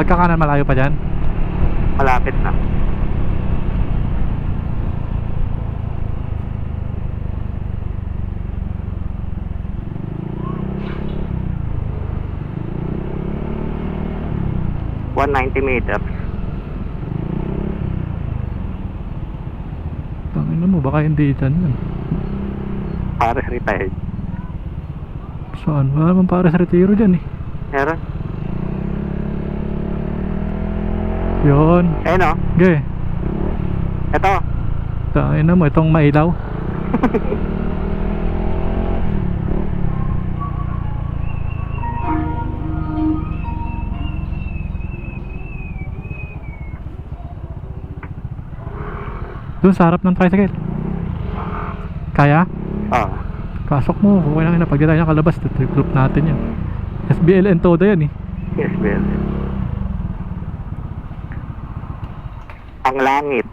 Pagkakanan malayo pa dyan. Malapit na. $190 meters. Tangina mo, baka hindi dyan yun. Pares retired. Saan? Wala naman Pares Retiro dyan eh. Meron. Yun. Ayun o. Okay. Ito. Tangina mo, itong mailaw. Doon sa harap ng tricycle. Kaya? Oo. Pasok mo. Okay lang na. Pag di tayo nakalabas, trip natin yan. SBLN todo yan eh. Yes, Ben. Ang langit.